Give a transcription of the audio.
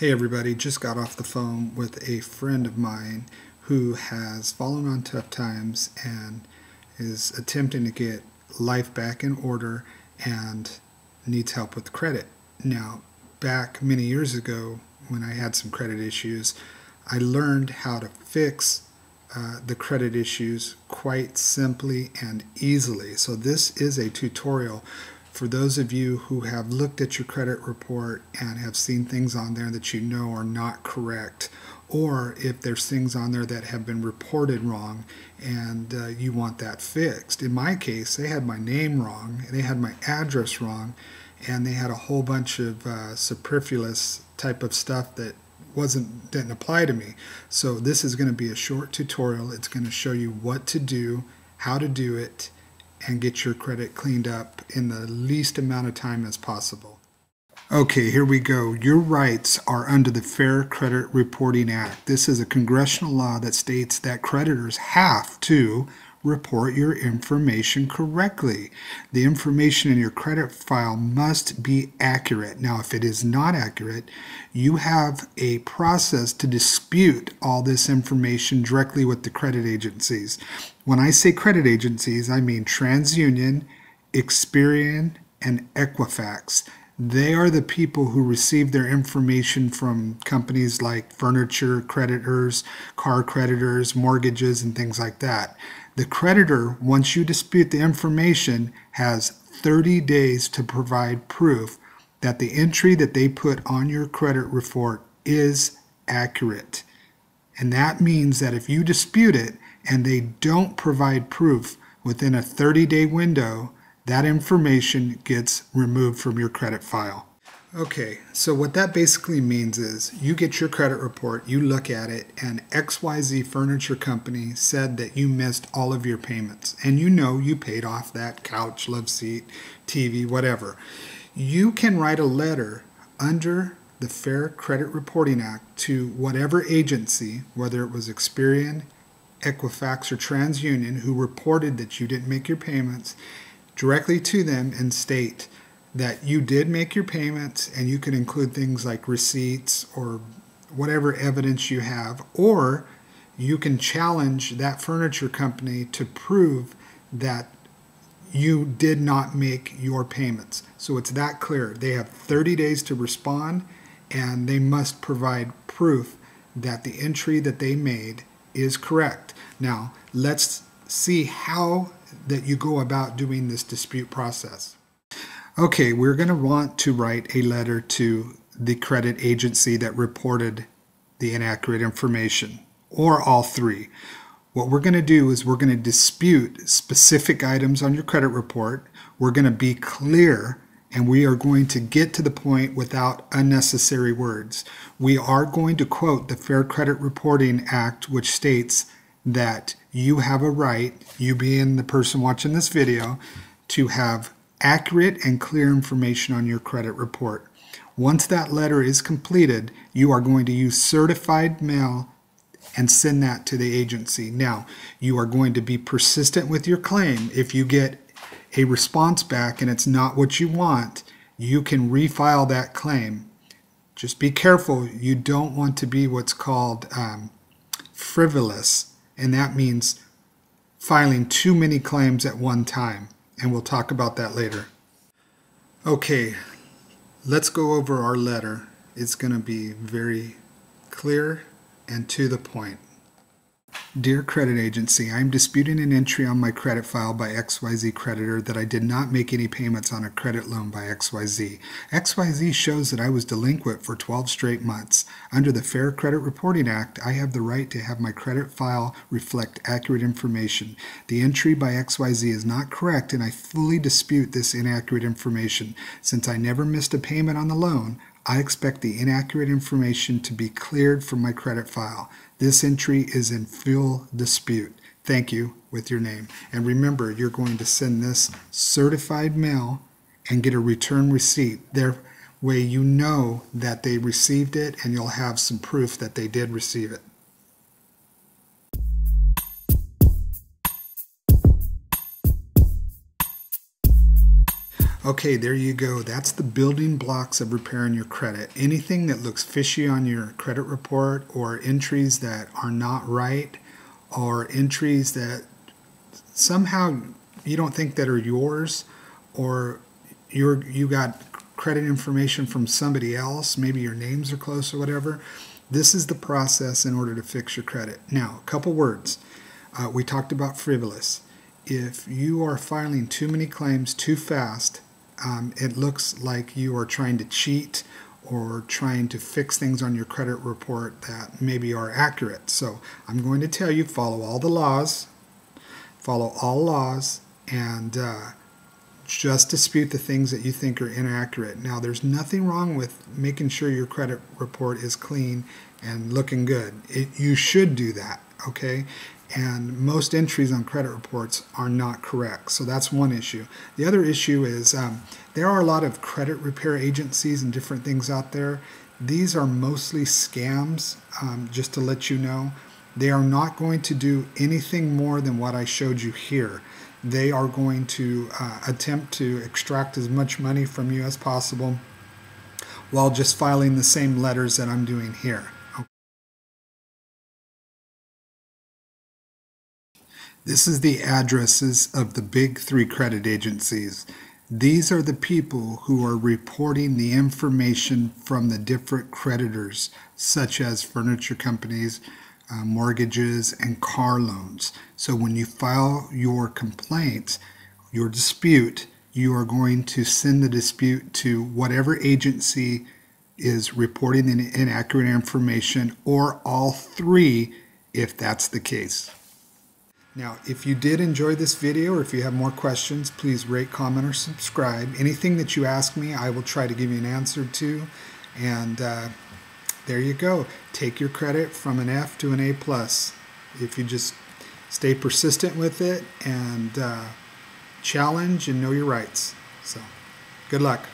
Hey everybody, just got off the phone with a friend of mine who has fallen on tough times and is attempting to get life back in order and needs help with credit. Now, back many years ago when I had some credit issues, I learned how to fix the credit issues quite simply and easily. So this is a tutorial for those of you who have looked at your credit report and have seen things on there that you know are not correct, or if there's things on there that have been reported wrong and you want that fixed. In my case, they had my name wrong, they had my address wrong, and they had a whole bunch of superfluous type of stuff that didn't apply to me. So this is going to be a short tutorial. It's going to show you what to do, how to do it, and get your credit cleaned up in the least amount of time as possible. Okay, here we go. Your rights are under the Fair Credit Reporting Act. This is a congressional law that states that creditors have to report your information correctly. The information in your credit file must be accurate. Now, if it is not accurate, you have a process to dispute all this information directly with the credit agencies. When I say credit agencies, I mean TransUnion, Experian, and Equifax. They are the people who receive their information from companies like furniture creditors, car creditors, mortgages, and things like that. The creditor, once you dispute the information, has 30 days to provide proof that the entry that they put on your credit report is accurate. And that means that if you dispute it and they don't provide proof within a 30-day window, that information gets removed from your credit file. Okay, so what that basically means is you get your credit report, you look at it, and XYZ Furniture Company said that you missed all of your payments. And you know you paid off that couch, love seat, TV, whatever. You can write a letter under the Fair Credit Reporting Act to whatever agency, whether it was Experian, Equifax, or TransUnion, who reported that you didn't make your payments, directly to them and state that you did make your payments, and you can include things like receipts or whatever evidence you have, or you can challenge that furniture company to prove that you did not make your payments. So it's that clear. They have 30 days to respond, and they must provide proof that the entry that they made is correct. Now, let's see how that you go about doing this dispute process. Okay, we're going to want to write a letter to the credit agency that reported the inaccurate information, or all three. What we're going to do is we're going to dispute specific items on your credit report. We're going to be clear, and we are going to get to the point without unnecessary words. We are going to quote the Fair Credit Reporting Act, which states that you have a right, you being the person watching this video, to have accurate and clear information on your credit report. Once that letter is completed, you are going to use certified mail and send that to the agency. Now, you are going to be persistent with your claim. If you get a response back and it's not what you want, you can refile that claim. Just be careful. You don't want to be what's called frivolous, and that means filing too many claims at one time. And we'll talk about that later. Okay, let's go over our letter. It's going to be very clear and to the point. Dear Credit Agency, I am disputing an entry on my credit file by XYZ creditor that I did not make any payments on a credit loan by XYZ. XYZ shows that I was delinquent for 12 straight months. Under the Fair Credit Reporting Act, I have the right to have my credit file reflect accurate information. The entry by XYZ is not correct, and I fully dispute this inaccurate information. Since I never missed a payment on the loan, I expect the inaccurate information to be cleared from my credit file. This entry is in full dispute. Thank you, with your name. And remember, you're going to send this certified mail and get a return receipt. That way you know that they received it, and you'll have some proof that they did receive it. Okay, there you go. That's the building blocks of repairing your credit. Anything that looks fishy on your credit report, or entries that are not right, or entries that somehow you don't think that are yours, or you got credit information from somebody else, maybe your names are close or whatever. This is the process in order to fix your credit. Now, a couple words. We talked about frivolous. If you are filing too many claims too fast, it looks like you are trying to cheat or trying to fix things on your credit report that maybe are accurate. So I'm going to tell you, follow all laws, and just dispute the things that you think are inaccurate. Now, there's nothing wrong with making sure your credit report is clean and looking good. You should do that, okay? And most entries on credit reports are not correct. So that's one issue. The other issue is there are a lot of credit repair agencies and different things out there. These are mostly scams, just to let you know. They are not going to do anything more than what I showed you here. They are going to attempt to extract as much money from you as possible while just filing the same letters that I'm doing here. This is the addresses of the big 3 credit agencies. These are the people who are reporting the information from the different creditors, such as furniture companies, mortgages, and car loans. So when you file your complaint, your dispute, you are going to send the dispute to whatever agency is reporting the inaccurate information, or all 3 if that's the case. Now, if you did enjoy this video, or if you have more questions, please rate, comment, or subscribe. Anything that you ask me, I will try to give you an answer to. And there you go. Take your credit from an F to an A+. If you just stay persistent with it and challenge and know your rights. So, good luck.